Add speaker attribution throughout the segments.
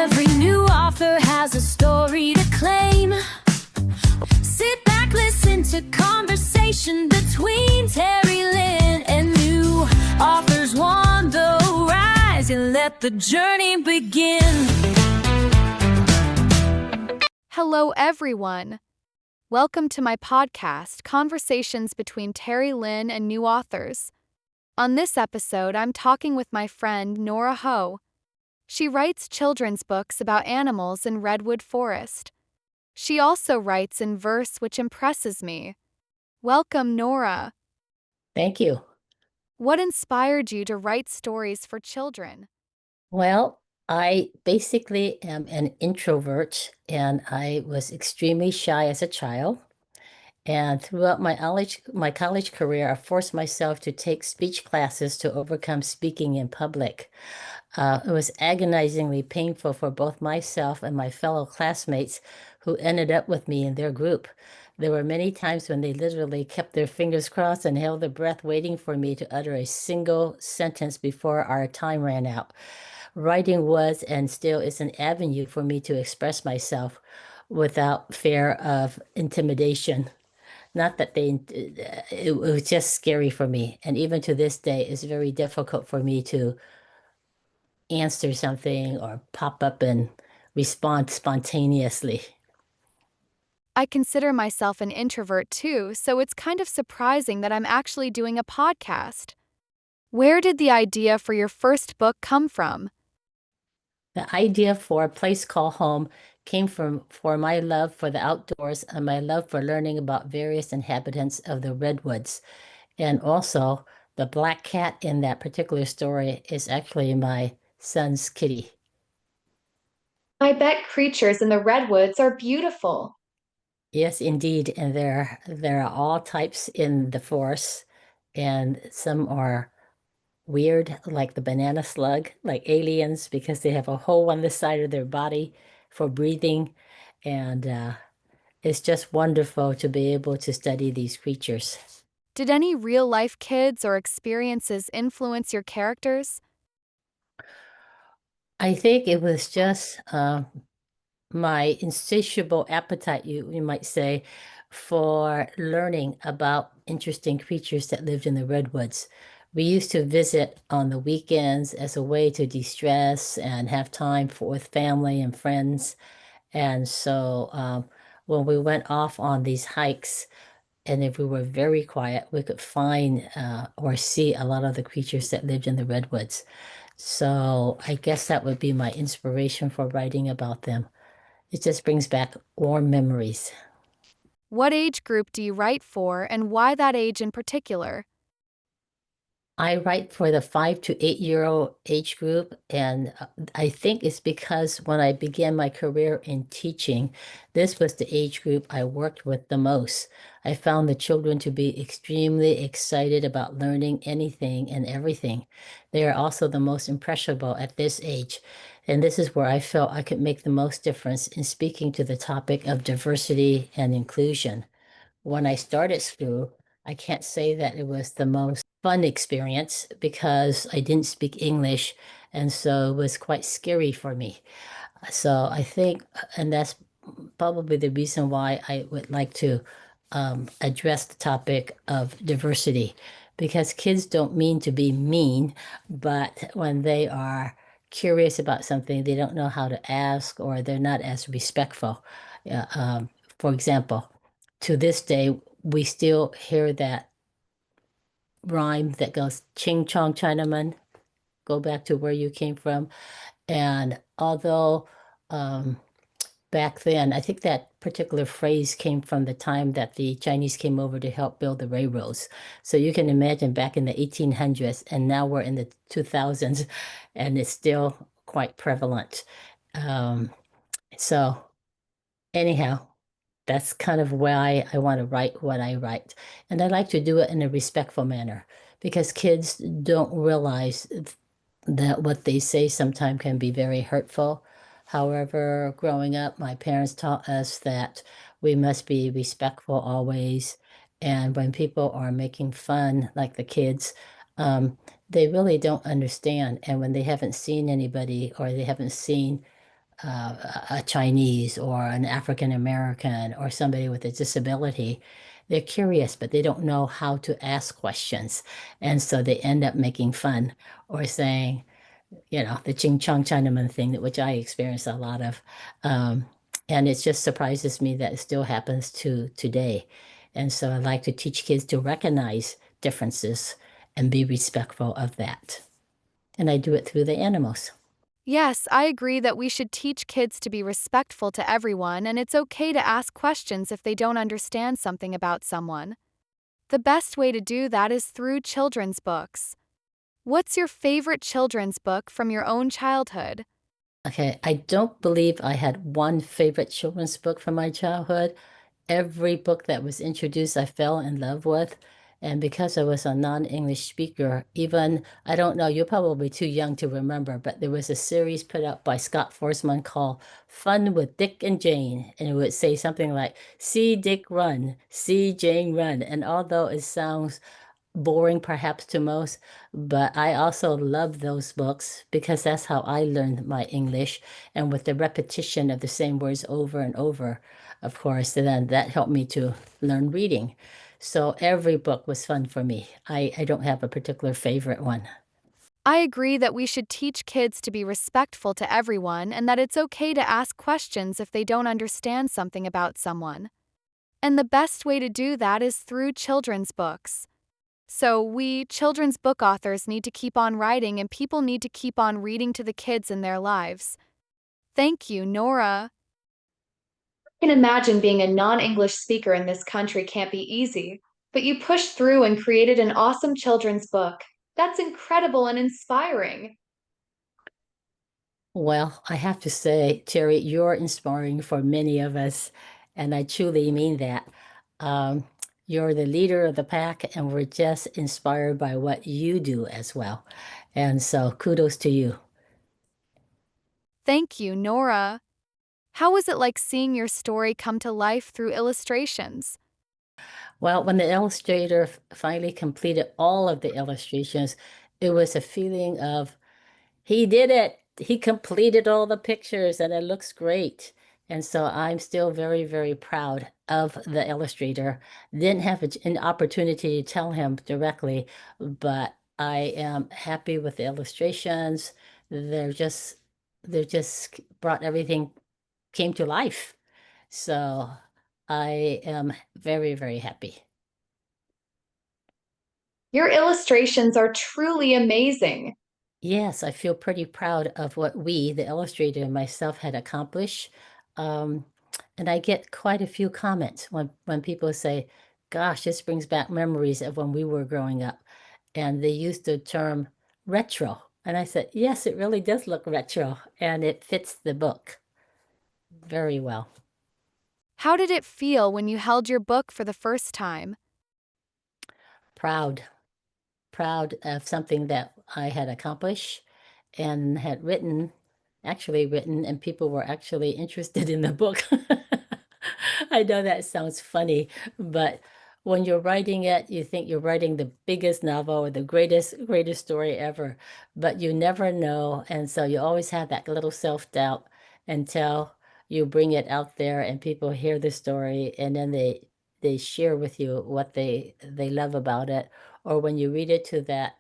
Speaker 1: Every new author has a story to claim. Sit back, listen to conversation between Terry Lynn and new authors on the rise, and let the journey begin.
Speaker 2: Hello, everyone. Welcome to my podcast, Conversations Between Terry Lynn and New Authors. On this episode, I'm talking with my friend Nora Ho. She writes children's books about animals in Redwood Forest. She also writes in verse, which impresses me. Welcome, Nora.
Speaker 3: Thank you.
Speaker 2: What inspired you to write stories for children?
Speaker 3: Well, I basically am an introvert and I was extremely shy as a child. And throughout my college career, I forced myself to take speech classes to overcome speaking in public. It was agonizingly painful for both myself and my fellow classmates who ended up with me in their group. There were many times when they literally kept their fingers crossed and held their breath waiting for me to utter a single sentence before our time ran out. Writing was and still is an avenue for me to express myself without fear of intimidation. Not that it was just scary for me. And even to this day, it's very difficult for me to answer something or pop up and respond spontaneously.
Speaker 2: I consider myself an introvert too, so it's kind of surprising that I'm actually doing a podcast. Where did the idea for your first book come from?
Speaker 3: The idea for a place called home came from for my love for the outdoors and my love for learning about various inhabitants of the redwoods. And also, the black cat in that particular story is actually my son's kitty.
Speaker 2: I bet creatures in the redwoods are beautiful.
Speaker 3: Yes, indeed. And there are all types in the forest, and some are weird, like the banana slug, like aliens, because they have a hole on the side of their body for breathing. And it's just wonderful to be able to study these creatures.
Speaker 2: Did any real life kids or experiences influence your characters?
Speaker 3: I think it was just my insatiable appetite, you might say, for learning about interesting creatures that lived in the redwoods. We used to visit on the weekends as a way to de-stress and have time with family and friends. And so when we went off on these hikes, and if we were very quiet, we could find or see a lot of the creatures that lived in the redwoods. So I guess that would be my inspiration for writing about them. It just brings back warm memories.
Speaker 2: What age group do you write for, and why that age in particular?
Speaker 3: I write for the 5 to 8 year old age group, and I think it's because when I began my career in teaching, this was the age group I worked with the most. I found the children to be extremely excited about learning anything and everything. They are also the most impressionable at this age, and this is where I felt I could make the most difference in speaking to the topic of diversity and inclusion. When I started school, I can't say that it was the most fun experience because I didn't speak English, and so it was quite scary for me. So I think, and that's probably the reason why I would like to address the topic of diversity, because kids don't mean to be mean, but when they are curious about something, they don't know how to ask or they're not as respectful. Yeah, for example, to this day, we still hear that rhyme that goes, Ching Chong Chinaman, go back to where you came from. And although um, back then, I think that particular phrase came from the time that the Chinese came over to help build the railroads. So you can imagine back in the 1800s, and now we're in the 2000s, and it's still quite prevalent. Um, so, anyhow, that's kind of why I want to write what I write. And I like to do it in a respectful manner because kids don't realize that what they say sometimes can be very hurtful. However, growing up, my parents taught us that we must be respectful always. And when people are making fun, like the kids, they really don't understand. And when they haven't seen anybody or they haven't seen a Chinese or an African American or somebody with a disability, they're curious, but they don't know how to ask questions. And so they end up making fun or saying, the Ching Chong Chinaman thing, which I experience a lot of. Um, and it just surprises me that it still happens to today. And so I like to teach kids to recognize differences and be respectful of that. And I do it through the animals.
Speaker 2: Yes, I agree that we should teach kids to be respectful to everyone, and it's okay to ask questions if they don't understand something about someone. The best way to do that is through children's books. What's your favorite children's book from your own childhood?
Speaker 3: Okay, I don't believe I had one favorite children's book from my childhood. Every book that was introduced, I fell in love with. And because I was a non-English speaker, even, I don't know, you're probably too young to remember, but there was a series put out by Scott Forsman called Fun with Dick and Jane. And it would say something like, see Dick run, see Jane run. And although it sounds boring perhaps to most, but I also love those books because that's how I learned my English. And with the repetition of the same words over and over, of course, then that helped me to learn reading. So every book was fun for me. I don't have a particular favorite one.
Speaker 2: I agree that we should teach kids to be respectful to everyone and that it's okay to ask questions if they don't understand something about someone. And the best way to do that is through children's books. So, we children's book authors need to keep on writing and people need to keep on reading to the kids in their lives. Thank you, Nora. I can imagine being a non English speaker in this country can't be easy, but you pushed through and created an awesome children's book. That's incredible and inspiring.
Speaker 3: Well, I have to say, Terry, you're inspiring for many of us, and I truly mean that. Um, you're the leader of the pack, and we're just inspired by what you do as well. And so kudos to you.
Speaker 2: Thank you, Nora. How was it like seeing your story come to life through illustrations?
Speaker 3: Well, when the illustrator finally completed all of the illustrations, it was a feeling of he did it. He completed all the pictures and it looks great. And so I'm still very, very proud of the illustrator. Didn't have an opportunity to tell him directly, but I am happy with the illustrations. They're just, they're just brought everything came to life. So I am very, very happy.
Speaker 2: Your illustrations are truly amazing.
Speaker 3: Yes, I feel pretty proud of what we, the illustrator and myself, had accomplished. Um, and I get quite a few comments when people say, gosh, this brings back memories of when we were growing up. And they used the term retro. And I said, yes, it really does look retro. And it fits the book very well.
Speaker 2: How did it feel when you held your book for the first time?
Speaker 3: Proud, proud of something that I had accomplished and had actually written, and people were actually interested in the book. I know that sounds funny, but when you're writing it, you think you're writing the biggest novel or the greatest story ever, but you never know. And so you always have that little self-doubt until you bring it out there and people hear the story and then they share with you what they love about it. Or when you read it to that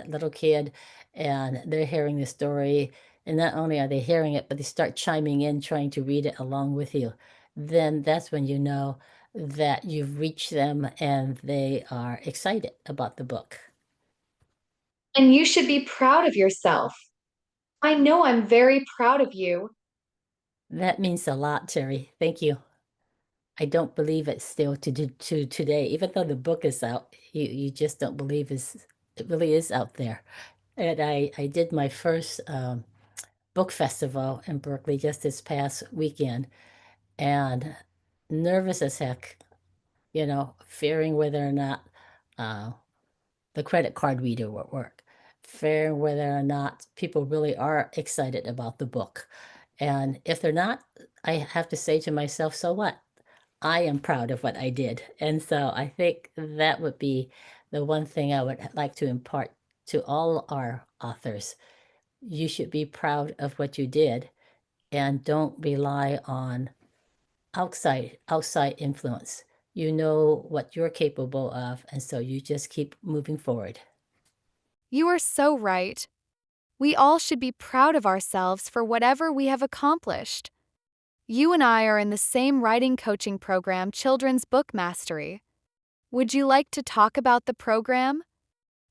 Speaker 3: little kid and they're hearing the story, and not only are they hearing it, but they start chiming in, trying to read it along with you, then that's when you know that you've reached them and they are excited about the book.
Speaker 2: And you should be proud of yourself. I know I'm very proud of you.
Speaker 3: That means a lot, Terry. Thank you. I don't believe it still to today, even though the book is out, you just don't believe it really is out there. And I did my first book festival in Berkeley just this past weekend, and nervous as heck, fearing whether or not uh, the credit card reader would work, fearing whether or not people really are excited about the book. And if they're not, I have to say to myself, so what? I am proud of what I did. And so I think that would be the one thing I would like to impart to all our authors. You should be proud of what you did and don't rely on outside influence. You know what you're capable of, and so you just keep moving forward.
Speaker 2: You are so right. We all should be proud of ourselves for whatever we have accomplished. You and I are in the same writing coaching program, Children's Book Mastery. Would you like to talk about the program?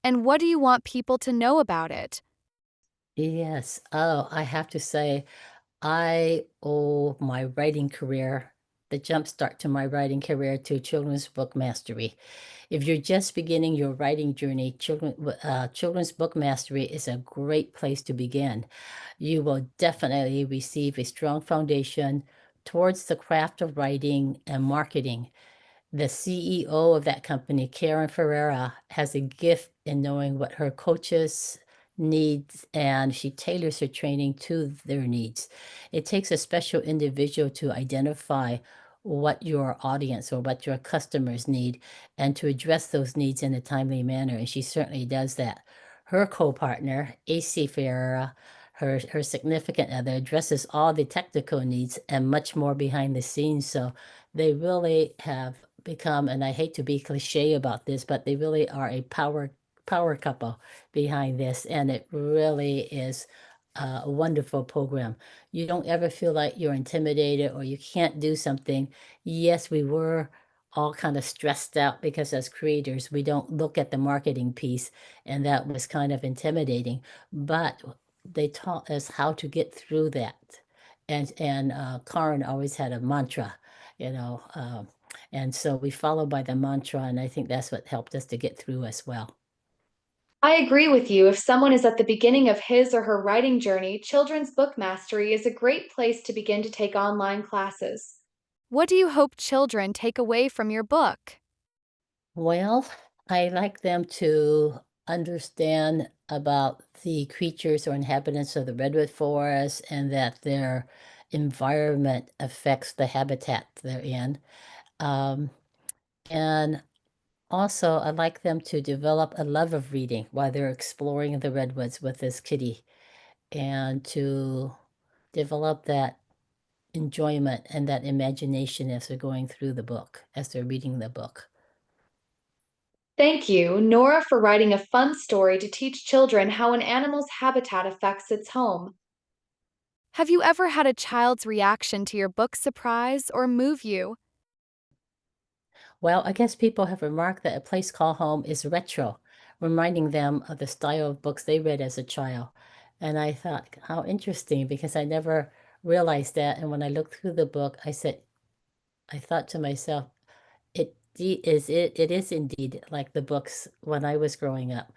Speaker 2: And what do you want people to know about it?
Speaker 3: Yes. Oh, I have to say, I owe my writing career, the jump start to my writing career, to Children's Book Mastery. If you're just beginning your writing journey, Children's Book Mastery is a great place to begin. You will definitely receive a strong foundation towards the craft of writing and marketing. The CEO of that company, Karen Ferreira, has a gift in knowing what her coaches needs, and she tailors her training to their needs. It takes a special individual to identify what your audience or what your customers need and to address those needs in a timely manner, and she certainly does that. Her co-partner, AC Ferreira, her significant other, addresses all the technical needs and much more behind the scenes. So they really have become, and I hate to be cliche about this, but they really are a power couple behind this, and it really is a wonderful program. You don't ever feel like you're intimidated or you can't do something. Yes, we were all kind of stressed out because as creators, we don't look at the marketing piece, and that was kind of intimidating. But they taught us how to get through that. And Karen always had a mantra, you know. And so we follow by the mantra, and I think that's what helped us to get through as well.
Speaker 2: I agree with you. If someone is at the beginning of his or her writing journey, Children's Book Mastery is a great place to begin to take online classes. What do you hope children take away from your book?
Speaker 3: Well, I like them to understand about the creatures or inhabitants of the redwood forest and that their environment affects the habitat they're in. Um, and also, I'd like them to develop a love of reading while they're exploring the redwoods with this kitty and to develop that enjoyment and that imagination as they're going through the book, as they're reading the book.
Speaker 2: Thank you, Nora, for writing a fun story to teach children how an animal's habitat affects its home. Have you ever had a child's reaction to your book surprise or move you?
Speaker 3: Well, I guess people have remarked that A Place Called Home is retro, reminding them of the style of books they read as a child. And I thought, how interesting, because I never realized that. And when I looked through the book, I thought to myself, it is indeed like the books when I was growing up.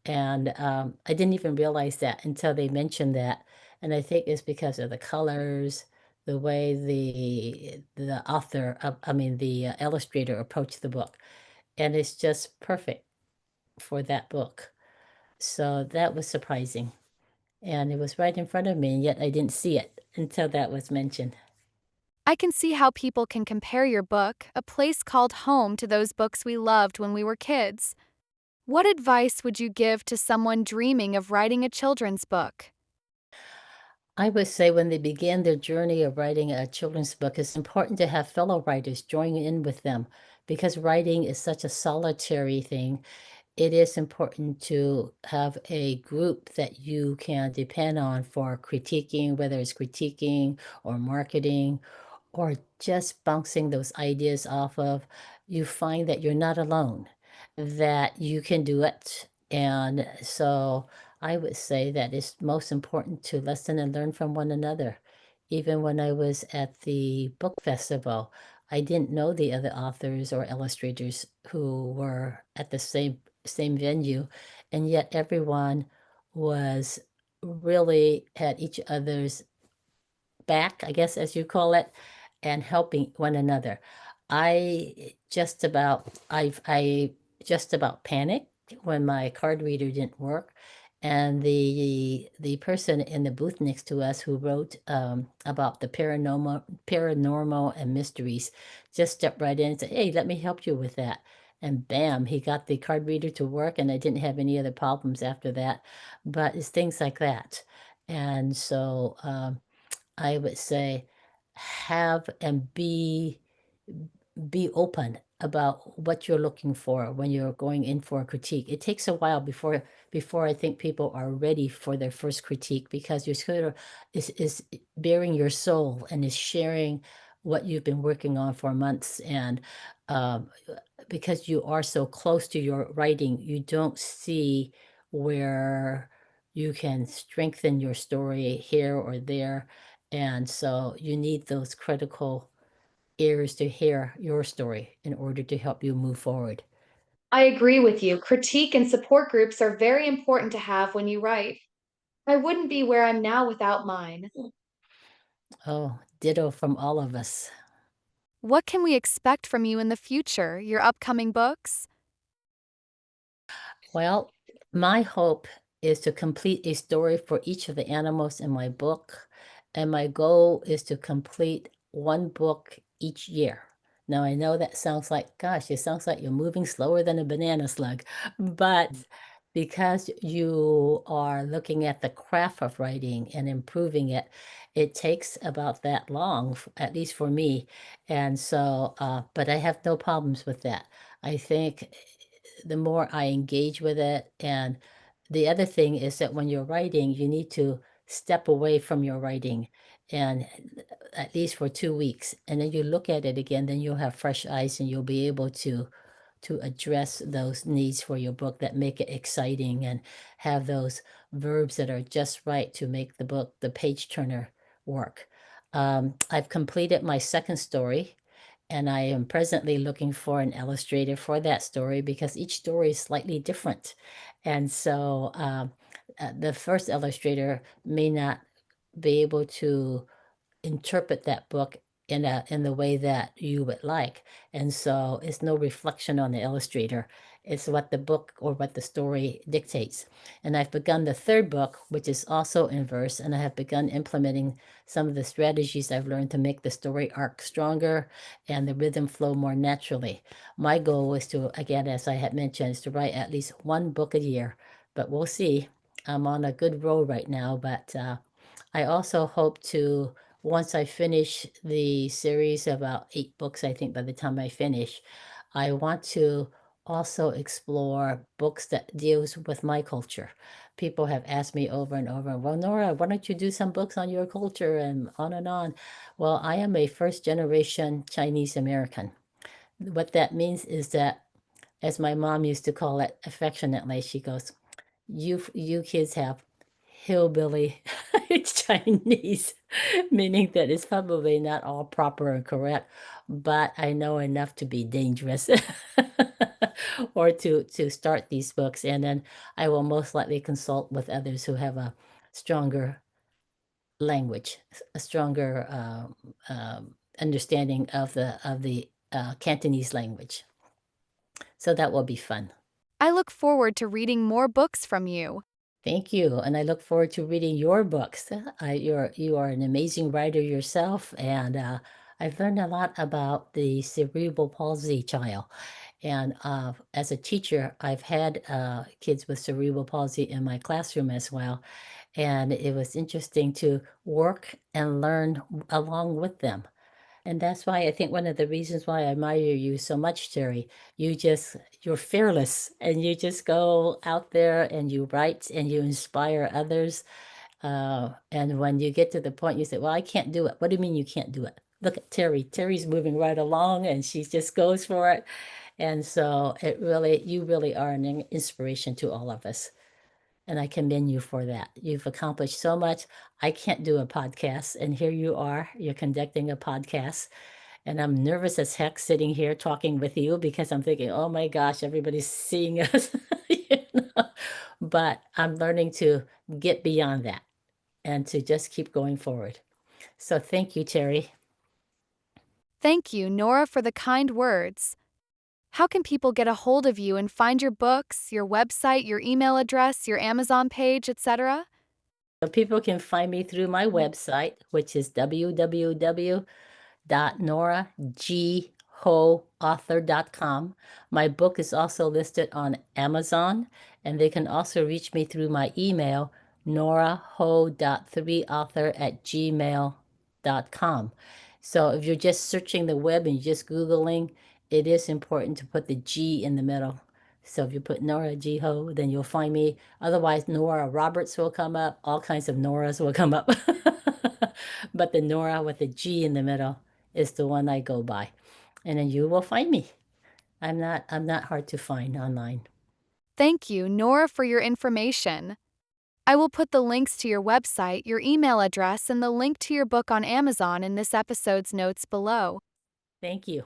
Speaker 3: And I didn't even realize that until they mentioned that. And I think it's because of the colors, the way the author, I mean, the illustrator approached the book. And it's just perfect for that book. So that was surprising. And it was right in front of me, and yet I didn't see it until that was mentioned.
Speaker 2: I can see how people can compare your book, A Place Called Home, to those books we loved when we were kids. What advice would you give to someone dreaming of writing a children's book?
Speaker 3: I would say when they begin their journey of writing a children's book, it's important to have fellow writers join in with them because writing is such a solitary thing. It is important to have a group that you can depend on for critiquing, whether it's critiquing or marketing or just bouncing those ideas off of. You find that you're not alone, that you can do it. And so I would say that it's most important to listen and learn from one another. Even when I was at the book festival, I didn't know the other authors or illustrators who were at the same venue, and yet everyone was really at each other's back, I guess, as you call it, and helping one another. I just about panicked when my card reader didn't work. And the person in the booth next to us who wrote about the paranormal and mysteries just stepped right in and said, "Hey, let me help you with that." And bam, he got the card reader to work, and I didn't have any other problems after that. But it's things like that. And so I would say have and be open about what you're looking for when you're going in for a critique. It takes a while before I think people are ready for their first critique because you're sort of is bearing your soul and is sharing what you've been working on for months. And um, because you are so close to your writing, you don't see where you can strengthen your story here or there. And so you need those critical ears to hear your story in order to help you move forward.
Speaker 2: I agree with you. Critique and support groups are very important to have when you write. I wouldn't be where I'm now without mine.
Speaker 3: Oh, ditto from all of us.
Speaker 2: What can we expect from you in the future, your upcoming books?
Speaker 3: Well, my hope is to complete a story for each of the animals in my book, and my goal is to complete one book each year. Now, I know that sounds like, gosh, it sounds like you're moving slower than a banana slug, but because you are looking at the craft of writing and improving it, it takes about that long, at least for me. And so, but I have no problems with that. I think the more I engage with it. And the other thing is that when you're writing, you need to step away from your writing and at least for 2 weeks. And then you look at it again, then you'll have fresh eyes and you'll be able to address those needs for your book that make it exciting and have those verbs that are just right to make the book, the page turner, work. I've completed my second story, and I am presently looking for an illustrator for that story because each story is slightly different. And so the first illustrator may not be able to interpret that book in the way that you would like. And so it's no reflection on the illustrator. It's what the book or what the story dictates. And I've begun the third book, which is also in verse, and I have begun implementing some of the strategies I've learned to make the story arc stronger and the rhythm flow more naturally. My goal is to, again, as I had mentioned, is to write at least one book a year, but we'll see. I'm on a good road right now, but I also hope to, once I finish the series, about 8 books, I think by the time I finish, I want to also explore books that deals with my culture. People have asked me over and over, well, Nora, why don't you do some books on your culture and on and on? Well, I am a first generation Chinese American. What that means is that, as my mom used to call it affectionately, she goes, you kids have hillbilly Chinese, meaning that it's probably not all proper and correct, but I know enough to be dangerous or to start these books. And then I will most likely consult with others who have a stronger language, a stronger understanding of the Cantonese language. So that will be fun.
Speaker 2: I look forward to reading more books from you.
Speaker 3: Thank you, and I look forward to reading your books. You are an amazing writer yourself, and I've learned a lot about the cerebral palsy child. And as a teacher, I've had kids with cerebral palsy in my classroom as well, and it was interesting to work and learn along with them. And that's why I think one of the reasons why I admire you so much, Terry, you're fearless and you just go out there and you write and you inspire others. And when you get to the point you say, well, I can't do it. What do you mean you can't do it? Look at Terry. Terry's moving right along and she just goes for it. And so you really are an inspiration to all of us. And I commend you for that. You've accomplished so much. I can't do a podcast, and here you are. You're conducting a podcast. And I'm nervous as heck sitting here talking with you because I'm thinking, oh my gosh, everybody's seeing us. you know? But I'm learning to get beyond that and to just keep going forward. So thank you, Terry.
Speaker 2: Thank you, Nora, for the kind words. How can people get a hold of you and find your books, your website, your email address, your Amazon page, etc.?
Speaker 3: So people can find me through my website, which is www.noraghoauthor.com. My book is also listed on Amazon, and they can also reach me through my email, noraho.3author@gmail.com. www.noraho.com. So if you're just searching the web and you're just Googling, it is important to put the G in the middle. So if you put Nora G Ho, then you'll find me. Otherwise, Nora Roberts will come up. All kinds of Noras will come up. But the Nora with the G in the middle is the one I go by. And then you will find me. I'm not hard to find online.
Speaker 2: Thank you, Nora, for your information. I will put the links to your website, your email address, and the link to your book on Amazon in this episode's notes below.
Speaker 3: Thank you.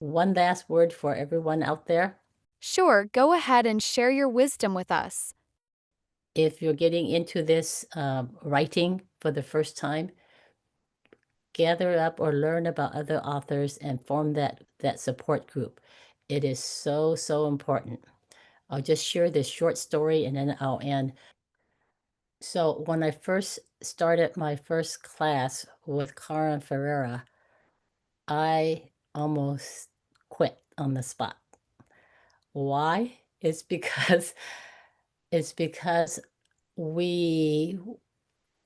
Speaker 3: One last word for everyone out there.
Speaker 2: Sure, go ahead and share your wisdom with us.
Speaker 3: If you're getting into this writing for the first time, gather up or learn about other authors and form that support group. It is so important. I'll just share this short story and then I'll end. So when I first started my first class with Karen Ferreira, I almost quit on the spot. Why? It's because we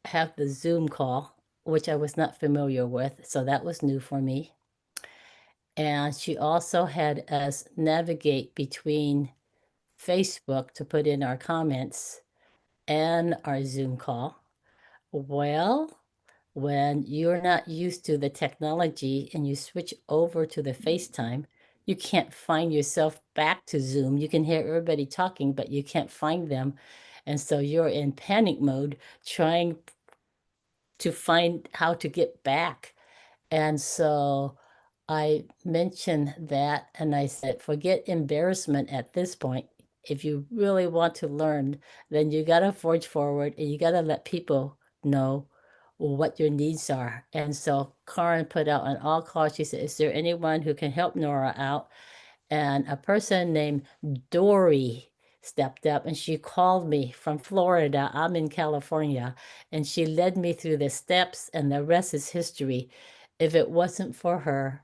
Speaker 3: have the Zoom call, which I was not familiar with, so that was new for me. And she also had us navigate between Facebook to put in our comments and our Zoom call. Well, when you're not used to the technology and you switch over to the FaceTime, you can't find yourself back to Zoom. You can hear everybody talking, but you can't find them. And so you're in panic mode trying to find how to get back. And so I mentioned that and I said, forget embarrassment at this point. If you really want to learn, then you got to forge forward and you got to let people know what your needs are. And so Karen put out an all call. She said, is there anyone who can help Nora out? And a person named Dory stepped up and she called me from Florida. I'm in California. And she led me through the steps, and the rest is history. If it wasn't for her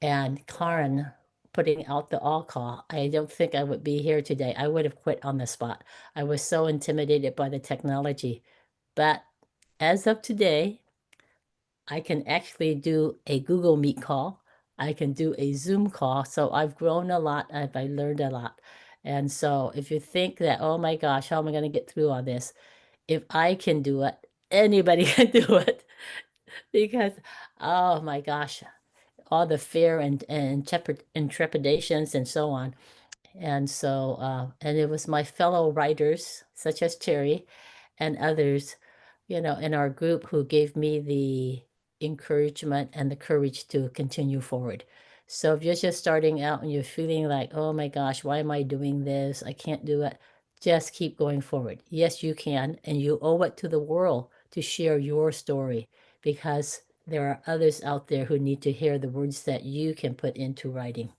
Speaker 3: and Karen putting out the all call, I don't think I would be here today. I would have quit on the spot. I was so intimidated by the technology. But as of today, I can actually do a Google Meet call. I can do a Zoom call. So I've grown a lot. I've learned a lot. And so if you think that, oh my gosh, how am I going to get through all this? If I can do it, anybody can do it. Because, oh my gosh, all the fear and trepidations and so on. And so, and it was my fellow writers, such as Terry and others, in our group who gave me the encouragement and the courage to continue forward. So if you're just starting out and you're feeling like, oh my gosh, why am I doing this? I can't do it. Just keep going forward. Yes, you can. And you owe it to the world to share your story, because there are others out there who need to hear the words that you can put into writing.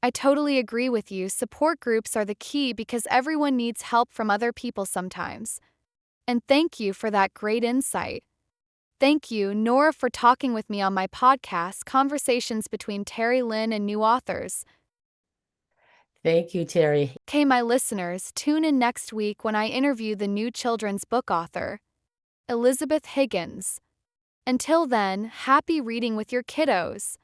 Speaker 2: I totally agree with you. Support groups are the key because everyone needs help from other people sometimes. And thank you for that great insight. Thank you, Nora, for talking with me on my podcast, Conversations Between Terry Lynn and New Authors.
Speaker 3: Thank you, Terry.
Speaker 2: Okay, my listeners, tune in next week when I interview the new children's book author, Elizabeth Higgins. Until then, happy reading with your kiddos.